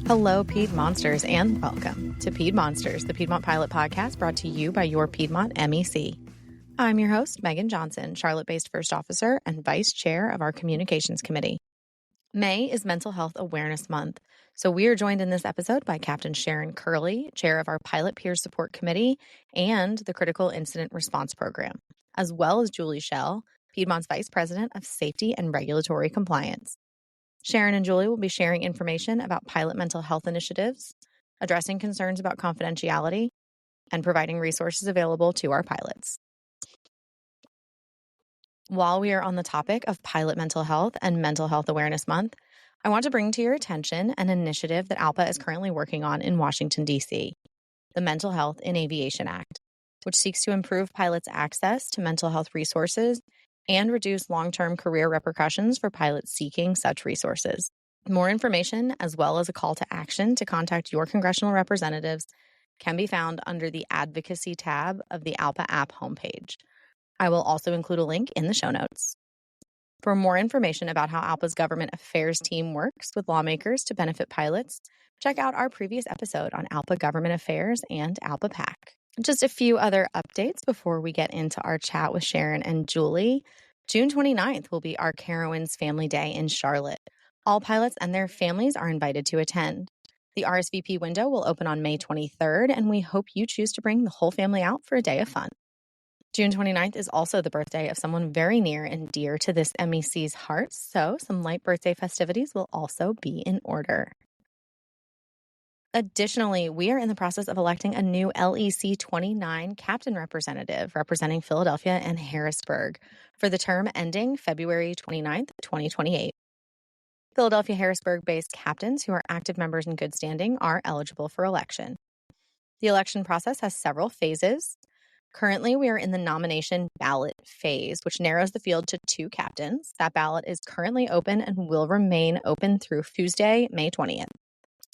Hello, Piedmontsters, and welcome to Piedmonsters, the Piedmont Pilot Podcast brought to you by your Piedmont MEC. I'm your host, Megan Johnson, Charlotte-based First Officer and Vice Chair of our Communications Committee. May is Mental Health Awareness Month, so we are joined in this episode by Captain Sharon Curlee, Chair of our Pilot Peer Support Committee and the Critical Incident Response Program, as well as Julie Schell, Piedmont's Vice President of Safety and Regulatory Compliance. Sharon and Julie will be sharing information about pilot mental health initiatives, addressing concerns about confidentiality, and providing resources available to our pilots. While we are on the topic of pilot mental health and Mental Health Awareness Month, I want to bring to your attention an initiative that ALPA is currently working on in Washington, D.C., the Mental Health in Aviation Act, which seeks to improve pilots' access to mental health resources and reduce long-term career repercussions for pilots seeking such resources. More information, as well as a call to action to contact your congressional representatives, can be found under the Advocacy tab of the ALPA app homepage. I will also include a link in the show notes. For more information about how ALPA's government affairs team works with lawmakers to benefit pilots, check out our previous episode on ALPA government affairs and ALPA PAC. Just a few other updates before we get into our chat with Sharon and Julie. June 29th will be our Carowinds Family Day in Charlotte. All pilots and their families are invited to attend. The RSVP window will open on May 23rd, and we hope you choose to bring the whole family out for a day of fun. June 29th is also the birthday of someone very near and dear to this MEC's heart, so some light birthday festivities will also be in order. Additionally, we are in the process of electing a new LEC 29 captain representative representing Philadelphia and Harrisburg for the term ending February 29th, 2028. Philadelphia Harrisburg-based captains who are active members in good standing are eligible for election. The election process has several phases. Currently, we are in the nomination ballot phase, which narrows the field to 2 captains. That ballot is currently open and will remain open through Tuesday, May 20th.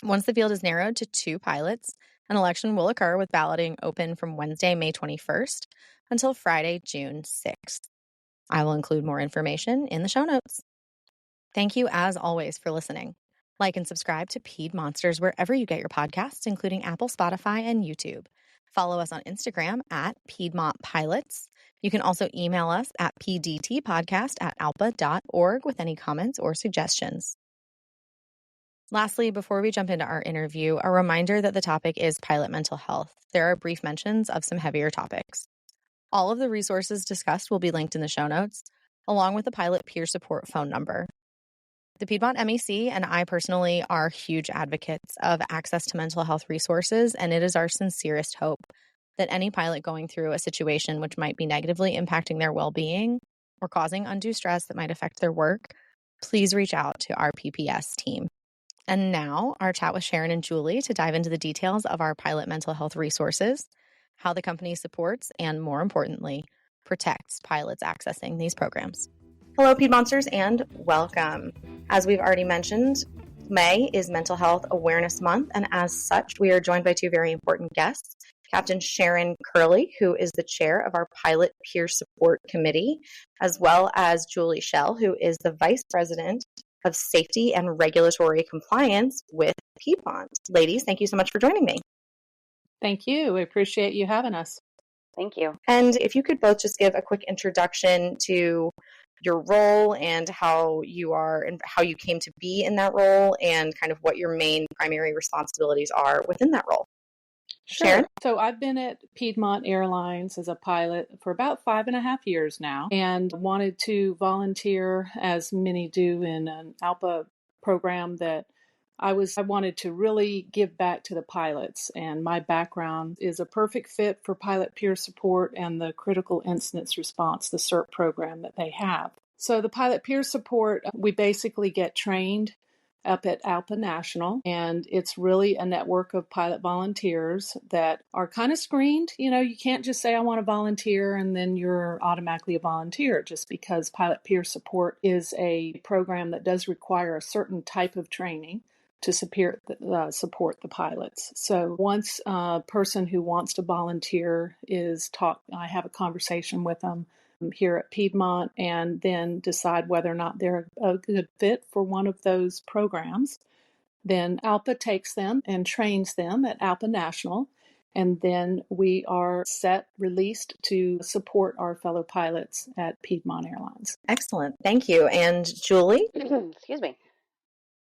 Once the field is narrowed to 2 pilots, an election will occur with balloting open from Wednesday, May 21st until Friday, June 6th. I will include more information in the show notes. Thank you, as always, for listening. Like and subscribe to Piedmonsters wherever you get your podcasts, including Apple, Spotify, and YouTube. Follow us on Instagram at Piedmont Pilots. You can also email us at pdtpodcast@alpa.org with any comments or suggestions. Lastly, before we jump into our interview, a reminder that the topic is pilot mental health. There are brief mentions of some heavier topics. All of the resources discussed will be linked in the show notes, along with the pilot peer support phone number. The Piedmont MEC and I personally are huge advocates of access to mental health resources, and it is our sincerest hope that any pilot going through a situation which might be negatively impacting their well-being or causing undue stress that might affect their work, please reach out to our PPS team. And now, our chat with Sharon and Julie to dive into the details of our pilot mental health resources, how the company supports, and more importantly, protects pilots accessing these programs. Hello, Piedmonsters, and welcome. As we've already mentioned, May is Mental Health Awareness Month, and as such, we are joined by 2 very important guests. Captain Sharon Curlee, who is the chair of our Pilot Peer Support Committee, as well as Julie Schell, who is the Vice President of Safety and Regulatory Compliance with Piedmont. Ladies, thank you so much for joining me. Thank you. We appreciate you having us. Thank you. And if you could both just give a quick introduction to your role and how you came to be in that role and kind of what your main primary responsibilities are within that role. Sure. Sharon? So I've been at Piedmont Airlines as a pilot for about 5.5 years now and wanted to volunteer, as many do, in an ALPA program that I wanted to really give back to the pilots. And my background is a perfect fit for pilot peer support and the critical incidents response, the CERT program that they have. So the pilot peer support, we basically get trained up at ALPA National, and it's really a network of pilot volunteers that are kind of screened. You know, you can't just say, I want to volunteer, and then you're automatically a volunteer, just because pilot peer support is a program that does require a certain type of training to support the pilots. So once a person who wants to volunteer is taught, I have a conversation with them here at Piedmont and then decide whether or not they're a good fit for one of those programs. Then ALPA takes them and trains them at ALPA National. And then we are released to support our fellow pilots at Piedmont Airlines. Excellent. Thank you. And Julie? Excuse me.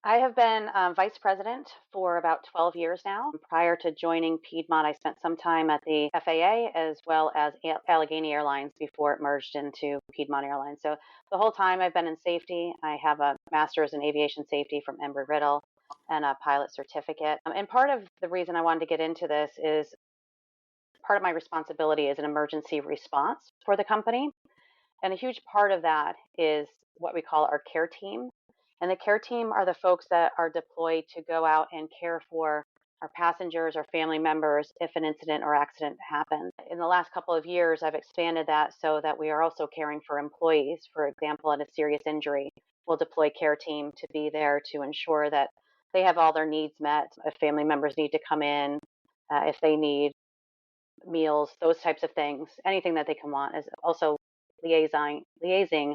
I have been vice president for about 12 years now. Prior to joining Piedmont, I spent some time at the FAA as well as Allegheny Airlines before it merged into Piedmont Airlines. So the whole time I've been in safety. I have a master's in aviation safety from Embry-Riddle and a pilot certificate. And part of the reason I wanted to get into this is part of my responsibility is an emergency response for the company. And a huge part of that is what we call our care team. And the care team are the folks that are deployed to go out and care for our passengers or family members if an incident or accident happens. In the last couple of years, I've expanded that so that we are also caring for employees. For example, in a serious injury, we'll deploy care team to be there to ensure that they have all their needs met. If family members need to come in, if they need meals, those types of things, anything that they can want, is also liaising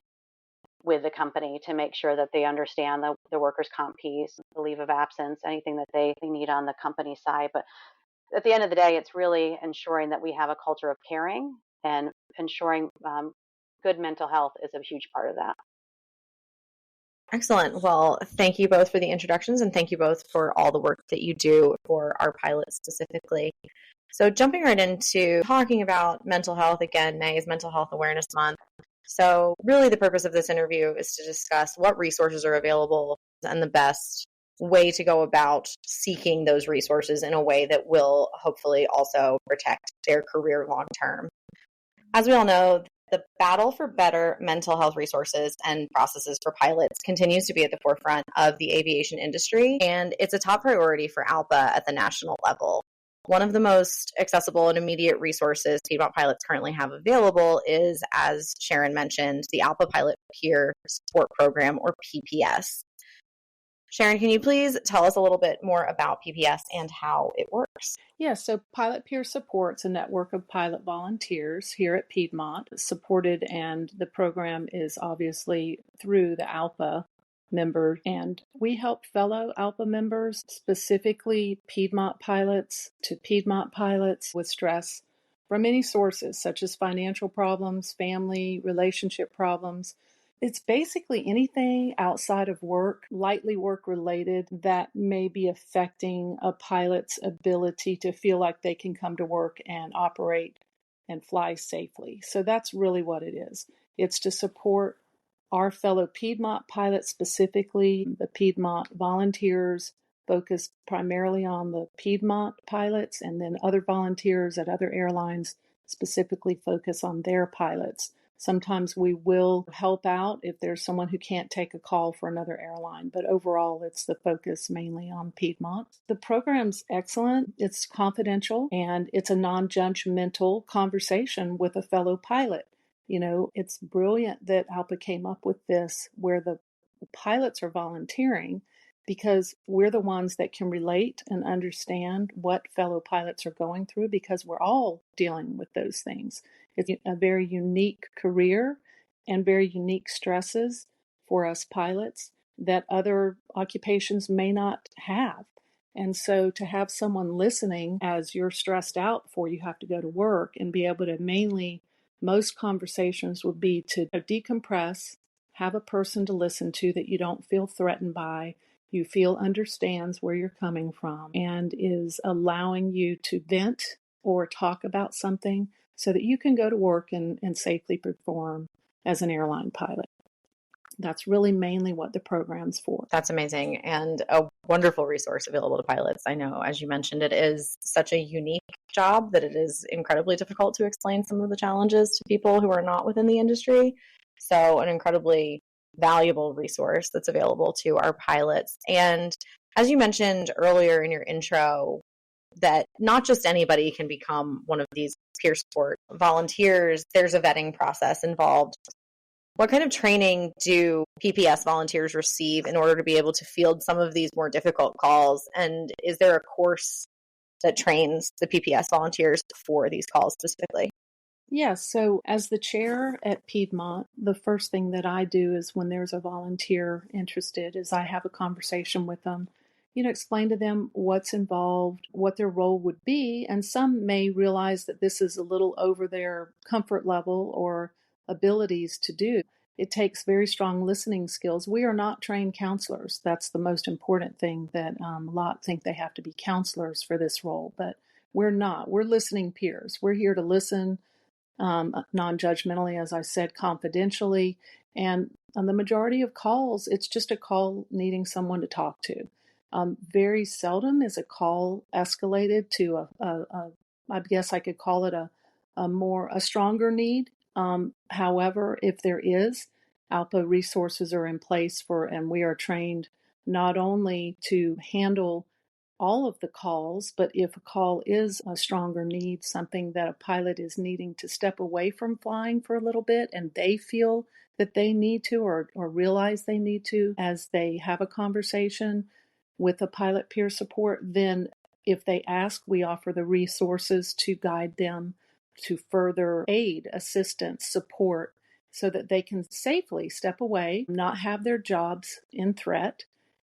with the company to make sure that they understand the workers' comp piece, the leave of absence, anything that they need on the company side. But at the end of the day, it's really ensuring that we have a culture of caring, and ensuring good mental health is a huge part of that. Excellent. Well, thank you both for the introductions, and thank you both for all the work that you do for our pilots specifically. So jumping right into talking about mental health, again, May is Mental Health Awareness Month. So really the purpose of this interview is to discuss what resources are available and the best way to go about seeking those resources in a way that will hopefully also protect their career long term. As we all know, the battle for better mental health resources and processes for pilots continues to be at the forefront of the aviation industry, and it's a top priority for ALPA at the national level. One of the most accessible and immediate resources Piedmont pilots currently have available is, as Sharon mentioned, the ALPA Pilot Peer Support Program, or PPS. Sharon, can you please tell us a little bit more about PPS and how it works? Yes, so Pilot Peer Support's a network of pilot volunteers here at Piedmont, supported, and the program is obviously through the ALPA member, and we help fellow ALPA members, specifically Piedmont pilots, with stress from any sources such as financial problems, family, relationship problems. It's basically anything outside of work, lightly work related, that may be affecting a pilot's ability to feel like they can come to work and operate and fly safely. So that's really what it is. It's to support our fellow Piedmont pilots, specifically the Piedmont volunteers focus primarily on the Piedmont pilots, and then other volunteers at other airlines specifically focus on their pilots. Sometimes we will help out if there's someone who can't take a call for another airline, but overall it's the focus mainly on Piedmont. The program's excellent, it's confidential, and it's a non-judgmental conversation with a fellow pilot. You know, it's brilliant that ALPA came up with this where the pilots are volunteering, because we're the ones that can relate and understand what fellow pilots are going through, because we're all dealing with those things. It's a very unique career and very unique stresses for us pilots that other occupations may not have. And so to have someone listening as you're stressed out before you have to go to work, and be able to most conversations would be to decompress, have a person to listen to that you don't feel threatened by, you feel understands where you're coming from, and is allowing you to vent or talk about something so that you can go to work and safely perform as an airline pilot. That's really mainly what the program's for. That's amazing, and a wonderful resource available to pilots. I know, as you mentioned, it is such a unique job that it is incredibly difficult to explain some of the challenges to people who are not within the industry. So an incredibly valuable resource that's available to our pilots. And as you mentioned earlier in your intro, that not just anybody can become one of these peer support volunteers, there's a vetting process involved. What kind of training do PPS volunteers receive in order to be able to field some of these more difficult calls? And is there a course that trains the PPS volunteers for these calls specifically? Yes. So, as the chair at Piedmont, the first thing that I do is when there's a volunteer interested, is I have a conversation with them, explain to them what's involved, what their role would be. And some may realize that this is a little over their comfort level or abilities to do. It takes very strong listening skills. We are not trained counselors. That's the most important thing that a lot think they have to be counselors for this role, but we're not. We're listening peers. We're here to listen non-judgmentally, as I said, confidentially. And on the majority of calls, it's just a call needing someone to talk to. Very seldom is a call escalated to I guess I could call it a stronger need. However, if there is, ALPA resources are in place and we are trained not only to handle all of the calls, but if a call is a stronger need, something that a pilot is needing to step away from flying for a little bit and they feel that they need to or realize they need to as they have a conversation with a pilot peer support, then if they ask, we offer the resources to guide them to further aid, assistance, support so that they can safely step away, not have their jobs in threat,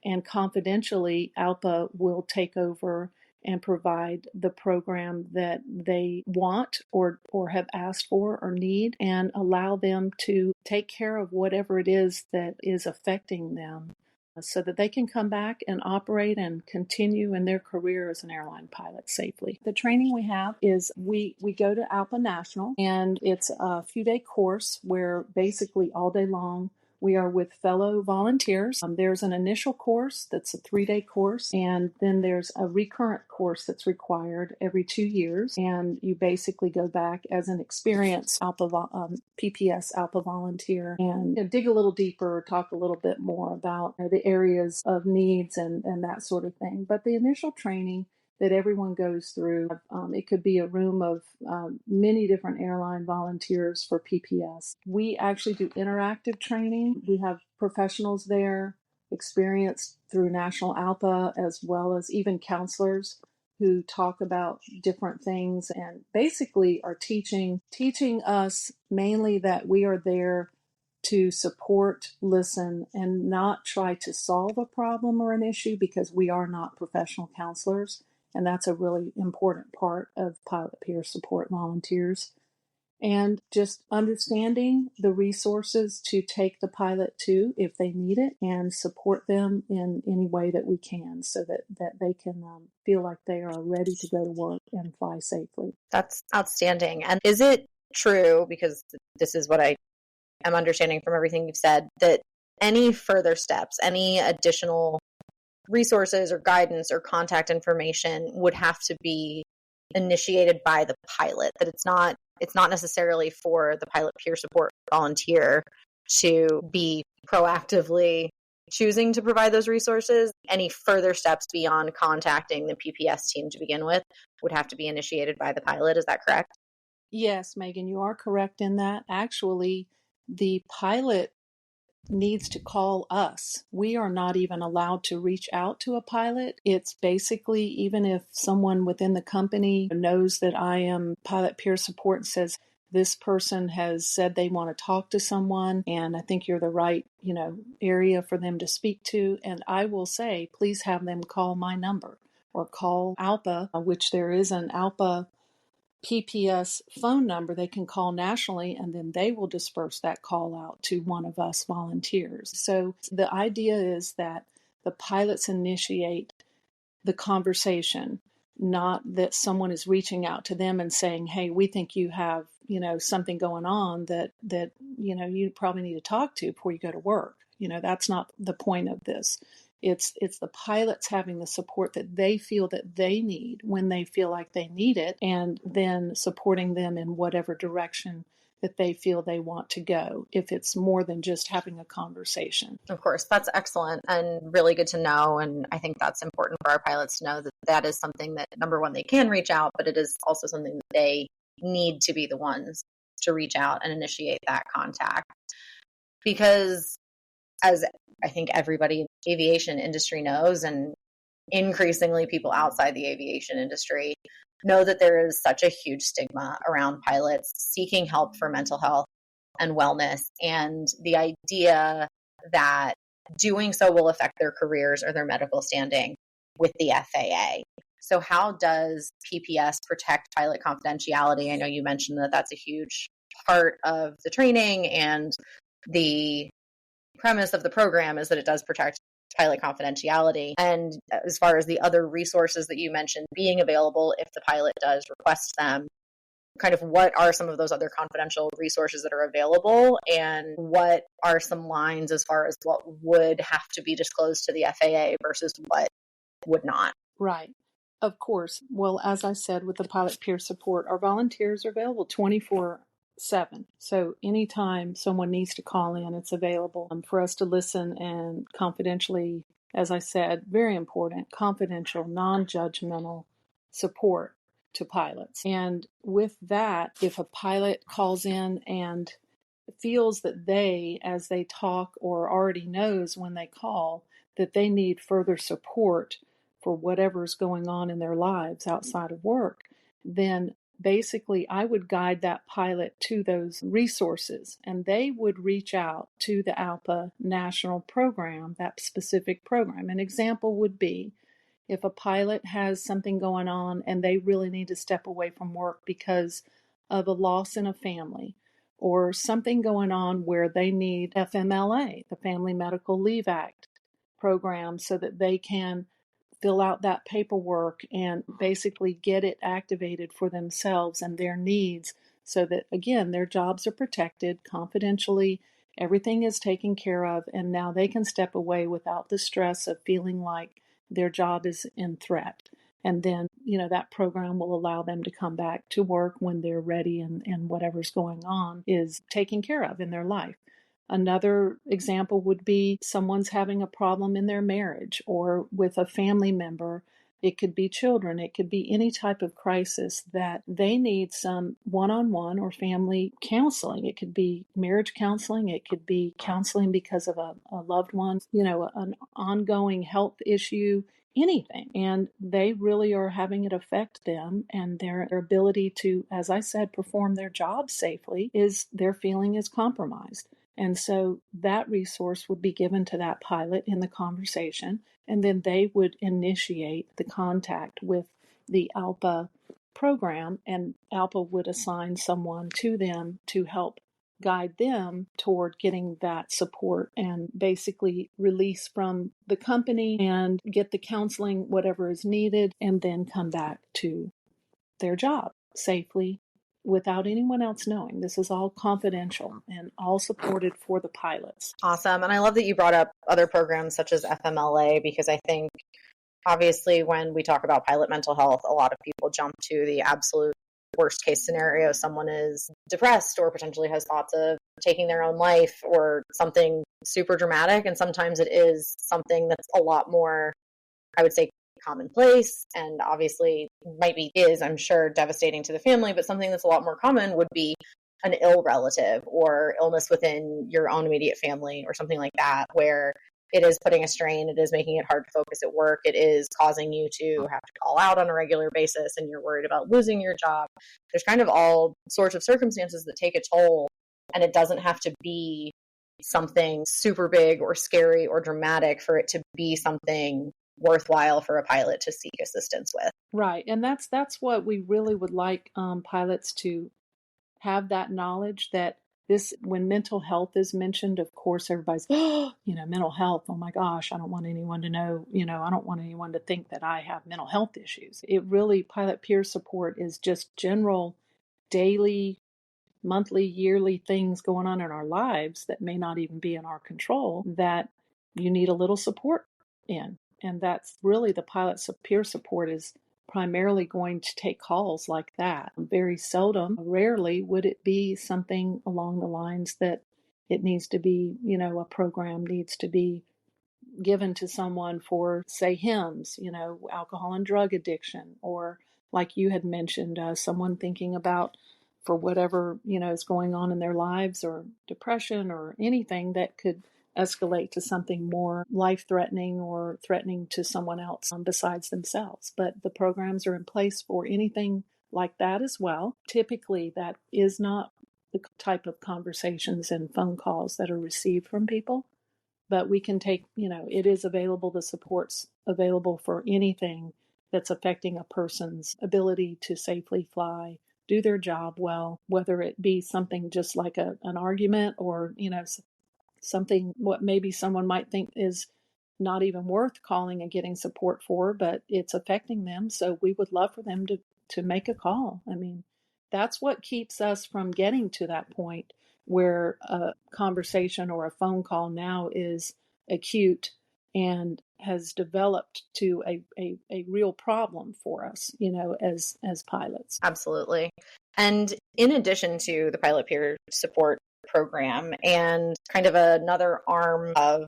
and confidentially, ALPA will take over and provide the program that they want or have asked for or need and allow them to take care of whatever it is that is affecting them so that they can come back and operate and continue in their career as an airline pilot safely. The training we have is we go to ALPA National, and it's a few-day course where basically all day long we are with fellow volunteers. There's an initial course that's a 3-day course, and then there's a recurrent course that's required every 2 years. And you basically go back as an experienced PPS ALPA volunteer and dig a little deeper, talk a little bit more about the areas of needs and that sort of thing. But the initial training that everyone goes through. It could be a room of many different airline volunteers for PPS. We actually do interactive training. We have professionals there, experienced through National ALPA, as well as even counselors who talk about different things and basically are teaching us mainly that we are there to support, listen, and not try to solve a problem or an issue because we are not professional counselors. And that's a really important part of pilot peer support volunteers. And just understanding the resources to take the pilot to if they need it and support them in any way that we can so that they can feel like they are ready to go to work and fly safely. That's outstanding. And is it true, because this is what I am understanding from everything you've said, that any further steps, any additional resources or guidance or contact information would have to be initiated by the pilot, that it's not necessarily for the pilot peer support volunteer to be proactively choosing to provide those resources? Any further steps beyond contacting the PPS team to begin with would have to be initiated by the pilot. Is that correct? Yes, Megan, you are correct in that. Actually, the pilot needs to call us. We are not even allowed to reach out to a pilot. It's basically, even if someone within the company knows that I am pilot peer support and says, this person has said they want to talk to someone and I think you're the right, area for them to speak to. And I will say, please have them call my number or call ALPA, which there is an ALPA PPS phone number they can call nationally, and then they will disperse that call out to one of us volunteers. So the idea is that the pilots initiate the conversation, not that someone is reaching out to them and saying, hey, we think you have, something going on that you probably need to talk to before you go to work. That's not the point of this. It's the pilots having the support that they feel that they need when they feel like they need it, and then supporting them in whatever direction that they feel they want to go, if it's more than just having a conversation. Of course, that's excellent and really good to know. And I think that's important for our pilots to know that that is something that, number one, they can reach out, but it is also something that they need to be the ones to reach out and initiate that contact. Because as I think everybody in the aviation industry knows, and increasingly people outside the aviation industry, know that there is such a huge stigma around pilots seeking help for mental health and wellness, and the idea that doing so will affect their careers or their medical standing with the FAA. So how does PPS protect pilot confidentiality? I know you mentioned that that's a huge part of the training, and the premise of the program is that it does protect pilot confidentiality. And as far as the other resources that you mentioned being available if the pilot does request them, kind of what are some of those other confidential resources that are available, and what are some lines as far as what would have to be disclosed to the FAA versus what would not? Right. Of course. Well, as I said, with the pilot peer support, our volunteers are available 24/7. So anytime someone needs to call in, it's available for us to listen and confidentially, as I said, very important, confidential, non-judgmental support to pilots. And with that, if a pilot calls in and feels that they, as they talk or already knows when they call, that they need further support for whatever's going on in their lives outside of work, then basically I would guide that pilot to those resources, and they would reach out to the ALPA national program, that specific program. An example would be if a pilot has something going on and they really need to step away from work because of a loss in a family, or something going on where they need FMLA, the Family Medical Leave Act program, so that they can fill out that paperwork and basically get it activated for themselves and their needs, so that, again, their jobs are protected confidentially, everything is taken care of, and now they can step away without the stress of feeling like their job is in threat. And then, that program will allow them to come back to work when they're ready, and whatever's going on is taken care of in their life. Another example would be someone's having a problem in their marriage or with a family member. It could be children. It could be any type of crisis that they need some one-on-one or family counseling. It could be marriage counseling. It could be counseling because of a loved one, an ongoing health issue, anything. And they really are having it affect them, and their ability to, as I said, perform their job safely their feeling is compromised. And so that resource would be given to that pilot in the conversation, and then they would initiate the contact with the ALPA program, and ALPA would assign someone to them to help guide them toward getting that support and basically release from the company and get the counseling, whatever is needed, and then come back to their job safely without anyone else knowing. This is all confidential and all supported for the pilots. Awesome. And I love that you brought up other programs such as FMLA, because I think obviously when we talk about pilot mental health, a lot of people jump to the absolute worst case scenario. Someone is depressed or potentially has thoughts of taking their own life or something super dramatic. And sometimes it is something that's a lot more, I would say, commonplace, and obviously I'm sure, devastating to the family, but something that's a lot more common would be an ill relative or illness within your own immediate family or something like that, where it is putting a strain, it is making it hard to focus at work, it is causing you to have to call out on a regular basis, and you're worried about losing your job. There's kind of all sorts of circumstances that take a toll, and it doesn't have to be something super big or scary or dramatic for it to be something worthwhile for a pilot to seek assistance with. Right. And that's what we really would like pilots to have, that knowledge that when mental health is mentioned, of course, everybody's, mental health. Oh my gosh, I don't want anyone to know, I don't want anyone to think that I have mental health issues. Pilot peer support is just general, daily, monthly, yearly things going on in our lives that may not even be in our control that you need a little support in. And that's really the pilot peer support is primarily going to take calls like that. Very seldom, rarely would it be something along the lines that it needs to be, a program needs to be given to someone for, say, HIMSS, alcohol and drug addiction, or like you had mentioned, someone thinking about for whatever, is going on in their lives, or depression or anything that could escalate to something more life-threatening or threatening to someone else besides themselves. But the programs are in place for anything like that as well. Typically, that is not the type of conversations and phone calls that are received from people. But we can take, it is available, the support's available for anything that's affecting a person's ability to safely fly, do their job well, whether it be something just like an argument or, something what maybe someone might think is not even worth calling and getting support for, but it's affecting them. So we would love for them to make a call. I mean, that's what keeps us from getting to that point where a conversation or a phone call now is acute and has developed to a real problem for us, as pilots. Absolutely. And in addition to the pilot peer support program and kind of another arm of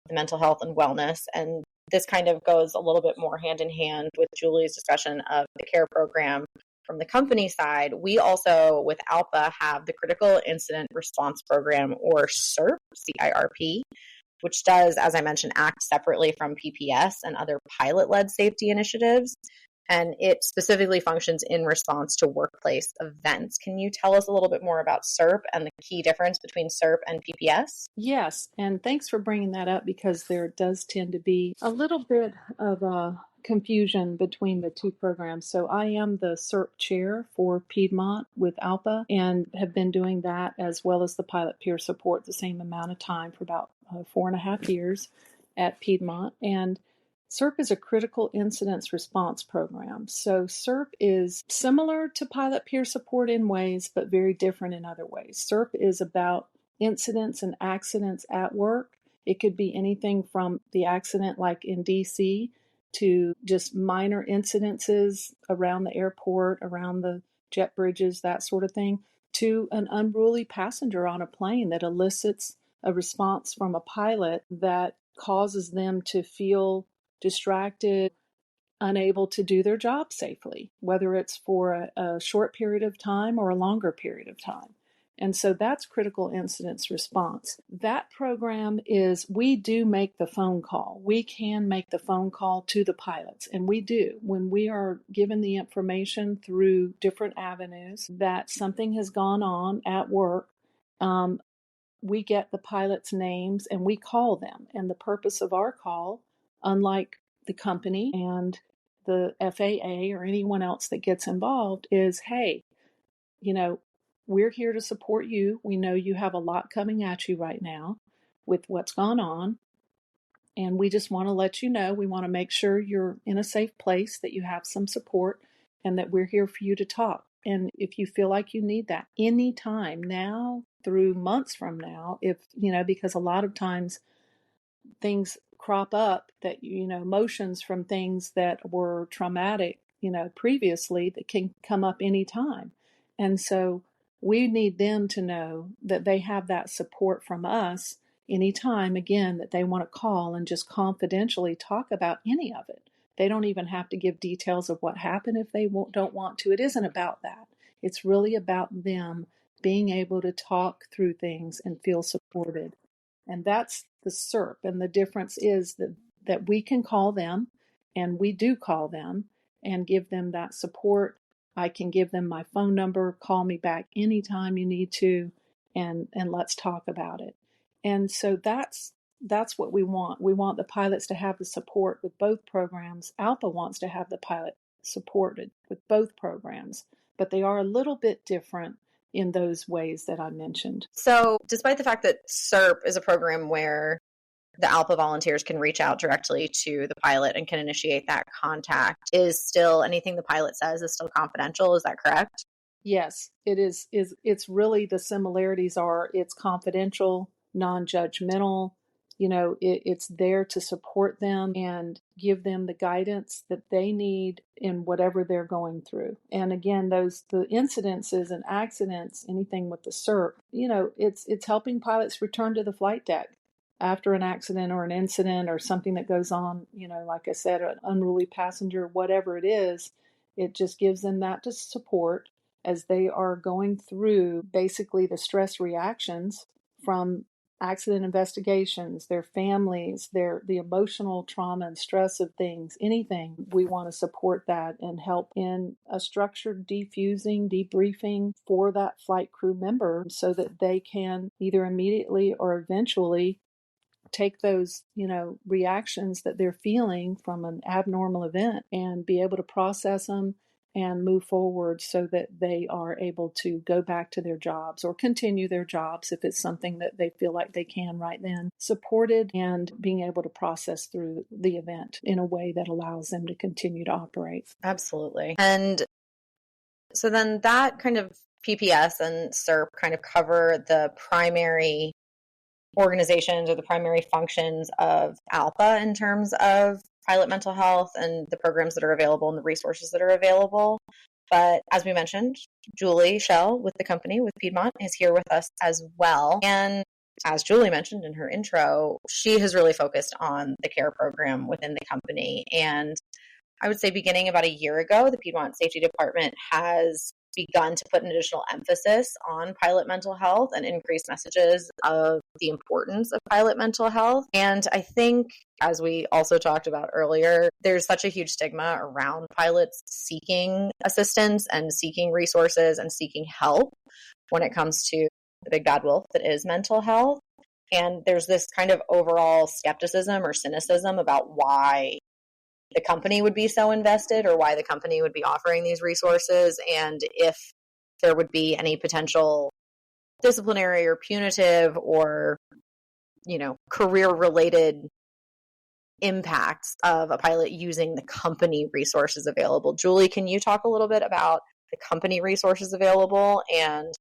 the mental health and wellness, and this kind of goes a little bit more hand in hand with Julie's discussion of the care program from the company side, we also, with ALPA, have the Critical Incident Response Program, or CIRP, CIRP, which does, as I mentioned, act separately from PPS and other pilot-led safety initiatives. And it specifically functions in response to workplace events. Can you tell us a little bit more about CIRP and the key difference between CIRP and PPS? Yes, and thanks for bringing that up because there does tend to be a little bit of a confusion between the two programs. So I am the CIRP chair for Piedmont with ALPA and have been doing that as well as the pilot peer support the same amount of time for about 4.5 years at Piedmont. And CIRP is a critical incidents response program. So CIRP is similar to pilot peer support in ways, but very different in other ways. CIRP is about incidents and accidents at work. It could be anything from the accident like in DC to just minor incidences around the airport, around the jet bridges, that sort of thing, to an unruly passenger on a plane that elicits a response from a pilot that causes them to feel distracted, unable to do their job safely, whether it's for a short period of time or a longer period of time. And so that's critical incidents response. That program is, we do make the phone call. We can make the phone call to the pilots, and we do. When we are given the information through different avenues that something has gone on at work, we get the pilots' names and we call them. And the purpose of our call, unlike the company and the FAA or anyone else that gets involved, is, hey, we're here to support you. We know you have a lot coming at you right now with what's gone on. And we just want to let you know, we want to make sure you're in a safe place, that you have some support, and that we're here for you to talk. And if you feel like you need that anytime now through months from now, because a lot of times things crop up that, emotions from things that were traumatic, previously, that can come up anytime. And so we need them to know that they have that support from us anytime, again, that they want to call and just confidentially talk about any of it. They don't even have to give details of what happened if they don't want to. It isn't about that. It's really about them being able to talk through things and feel supported. And that's the CIRP. And the difference is that we can call them, and we do call them, and give them that support. I can give them my phone number, call me back anytime you need to, and let's talk about it. And so that's what we want. We want the pilots to have the support with both programs. ALPA wants to have the pilot supported with both programs, but they are a little bit different in those ways that I mentioned. So despite the fact that CIRP is a program where the ALPA volunteers can reach out directly to the pilot and can initiate that contact, is still anything the pilot says is still confidential. Is that correct? Yes, it is. It's really, the similarities are, it's confidential, non-judgmental. It's there to support them and give them the guidance that they need in whatever they're going through. And again, the incidences and accidents, anything with the CIRP, it's helping pilots return to the flight deck after an accident or an incident or something that goes on, like I said, an unruly passenger, whatever it is. It just gives them that to support as they are going through basically the stress reactions from accident investigations, their families, the emotional trauma and stress of things, anything. We want to support that and help in a structured defusing, debriefing for that flight crew member so that they can either immediately or eventually take those, reactions that they're feeling from an abnormal event and be able to process them and move forward so that they are able to go back to their jobs or continue their jobs if it's something that they feel like they can right then. Supported and being able to process through the event in a way that allows them to continue to operate. Absolutely. And so then that kind of PPS and SERP kind of cover the primary organizations or the primary functions of ALPA in terms of pilot mental health and the programs that are available and the resources that are available. But as we mentioned, Julie Schell with the company, with Piedmont, is here with us as well. And as Julie mentioned in her intro, she has really focused on the care program within the company. And I would say beginning about a year ago, the Piedmont Safety Department has begun to put an additional emphasis on pilot mental health and increase messages of the importance of pilot mental health. And I think, as we also talked about earlier, there's such a huge stigma around pilots seeking assistance and seeking resources and seeking help when it comes to the big bad wolf that is mental health. And there's this kind of overall skepticism or cynicism about why the company would be so invested or why the company would be offering these resources, and if there would be any potential disciplinary or punitive or, career related impacts of a pilot using the company resources available. Julie, can you talk a little bit about the company resources available and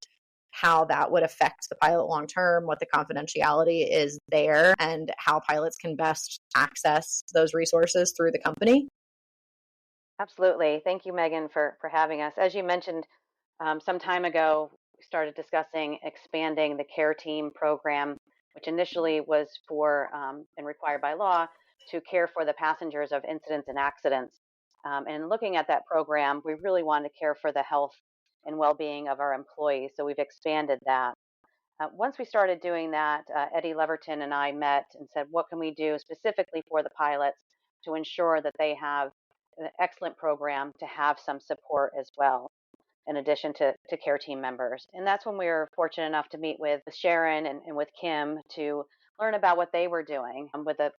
how that would affect the pilot long term, what the confidentiality is there, and how pilots can best access those resources through the company? Absolutely. Thank you, Megan, for having us. As you mentioned, some time ago, we started discussing expanding the care team program, which initially was for and required by law to care for the passengers of incidents and accidents. And looking at that program, we really wanted to care for the health and well-being of our employees. So we've expanded that. Once we started doing that, Eddie Leverton and I met and said, what can we do specifically for the pilots to ensure that they have an excellent program to have some support as well, in addition to care team members. And that's when we were fortunate enough to meet with Sharon and with Kim to learn about what they were doing with the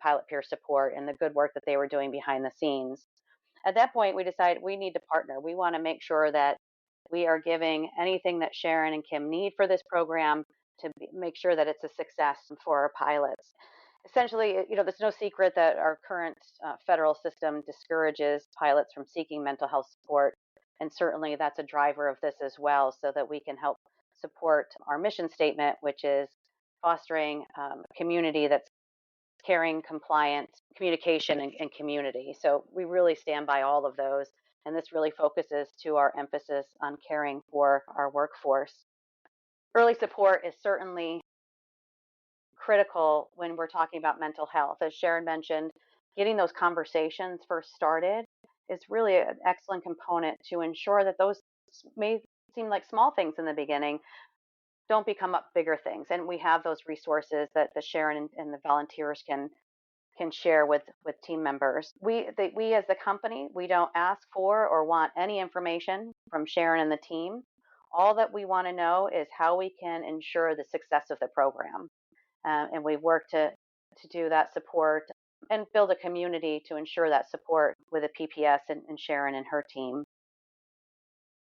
pilot peer support and the good work that they were doing behind the scenes. At that point, we decided we need to partner. We want to make sure that we are giving anything that Sharon and Kim need for this program to make sure that it's a success for our pilots. Essentially, there's no secret that our current federal system discourages pilots from seeking mental health support. And certainly that's a driver of this as well, so that we can help support our mission statement, which is fostering a community that's caring, compliant, communication, and community. So we really stand by all of those. And this really focuses to our emphasis on caring for our workforce. Early support is certainly critical when we're talking about mental health. As Sharon mentioned, getting those conversations first started is really an excellent component to ensure that those may seem like small things in the beginning don't become up bigger things. And we have those resources that the Sharon and the volunteers can share with team members. We as the company, we don't ask for or want any information from Sharon and the team. All that we want to know is how we can ensure the success of the program. And we work to do that support and build a community to ensure that support with the PPS and Sharon and her team.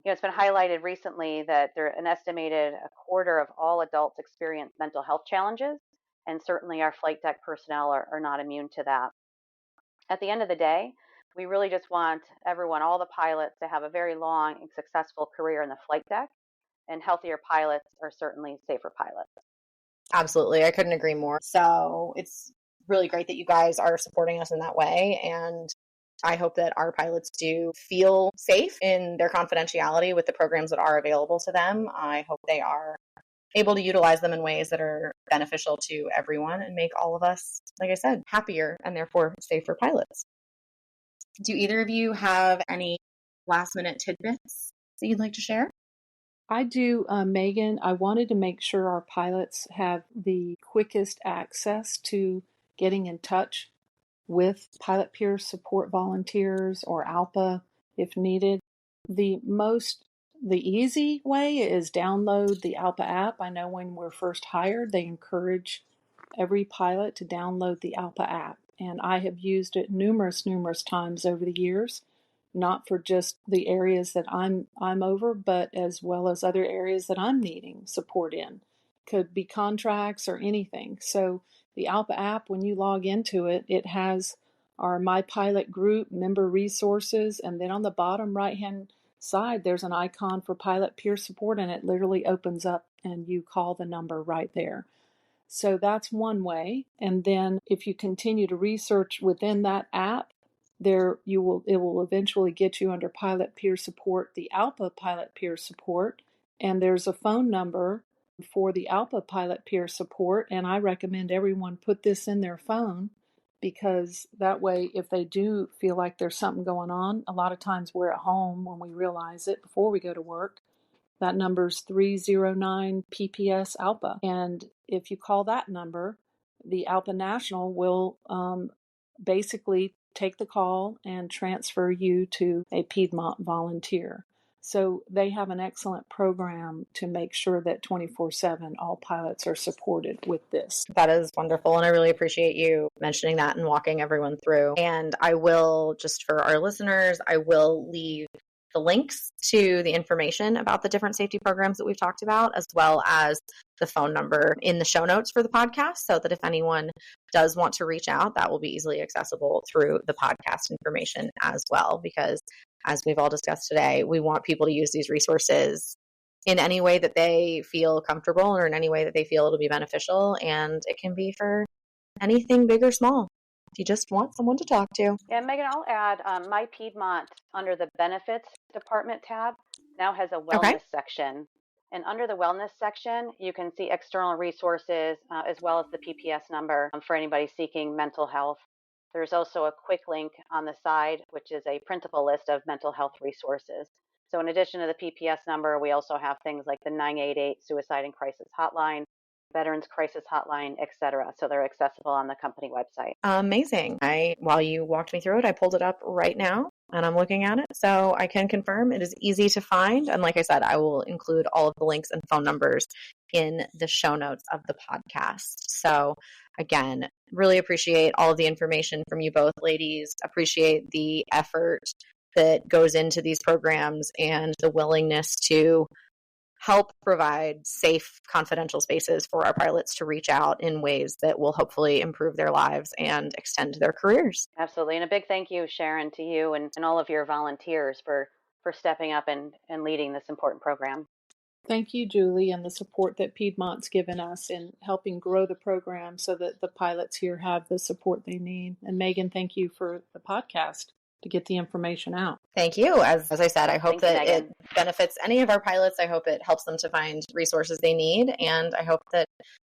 It's been highlighted recently that an estimated a quarter of all adults experience mental health challenges, and certainly our flight deck personnel are not immune to that. At the end of the day, we really just want everyone, all the pilots, to have a very long and successful career in the flight deck, and healthier pilots are certainly safer pilots. Absolutely. I couldn't agree more. So it's really great that you guys are supporting us in that way. And I hope that our pilots do feel safe in their confidentiality with the programs that are available to them. I hope they are able to utilize them in ways that are beneficial to everyone and make all of us, like I said, happier and therefore safer pilots. Do either of you have any last minute tidbits that you'd like to share? I do, Megan. I wanted to make sure our pilots have the quickest access to getting in touch with pilot peer support volunteers or ALPA if needed. The easy way is download the ALPA app. I know when we're first hired, they encourage every pilot to download the ALPA app, and I have used it numerous times over the years, not for just the areas that I'm over, but as well as other areas that I'm needing support in. Could be contracts or anything. So the ALPA app, when you log into it, it has our My Pilot group, member resources, and then on the bottom right-hand side, there's an icon for pilot peer support, and it literally opens up and you call the number right there. So that's one way. And then if you continue to research within that app, it will eventually get you under pilot peer support, the ALPA pilot peer support, and there's a phone number for the ALPA pilot peer support, and I recommend everyone put this in their phone, because that way, if they do feel like there's something going on, a lot of times we're at home when we realize it before we go to work. That number's 309 PPS ALPA. And if you call that number, the ALPA National will basically take the call and transfer you to a Piedmont volunteer. So they have an excellent program to make sure that 24/7 all pilots are supported with this. That is wonderful. And I really appreciate you mentioning that and walking everyone through. And I will, just for our listeners, I will leave the links to the information about the different safety programs that we've talked about, as well as the phone number in the show notes for the podcast, so that if anyone does want to reach out, that will be easily accessible through the podcast information as well. Because as we've all discussed today, we want people to use these resources in any way that they feel comfortable or in any way that they feel it'll be beneficial. And it can be for anything big or small. If you just want someone to talk to. Yeah, Megan, I'll add My Piedmont under the benefits department tab now has a wellness section. And under the wellness section, you can see external resources as well as the PPS number for anybody seeking mental health. There's also a quick link on the side, which is a printable list of mental health resources. So in addition to the PPS number, we also have things like the 988 Suicide and Crisis Hotline, Veterans Crisis Hotline, etc. So they're accessible on the company website. Amazing. While you walked me through it, I pulled it up right now and I'm looking at it. So I can confirm it is easy to find. And like I said, I will include all of the links and phone numbers in the show notes of the podcast. So again, really appreciate all of the information from you both, ladies. Appreciate the effort that goes into these programs and the willingness to help provide safe, confidential spaces for our pilots to reach out in ways that will hopefully improve their lives and extend their careers. Absolutely. And a big thank you, Sharon, to you and all of your volunteers for stepping up and leading this important program. Thank you, Julie, and the support that Piedmont's given us in helping grow the program so that the pilots here have the support they need. And Megan, thank you for the podcast to get the information out. Thank you. As I said, I hope that it benefits any of our pilots. I hope it helps them to find resources they need. And I hope that,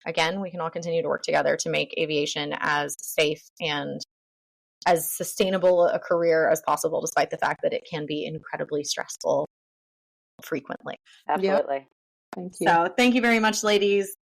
again, we can all continue to work together to make aviation as safe and as sustainable a career as possible, despite the fact that it can be incredibly stressful frequently. Absolutely. Yep. Thank you. So thank you very much, ladies.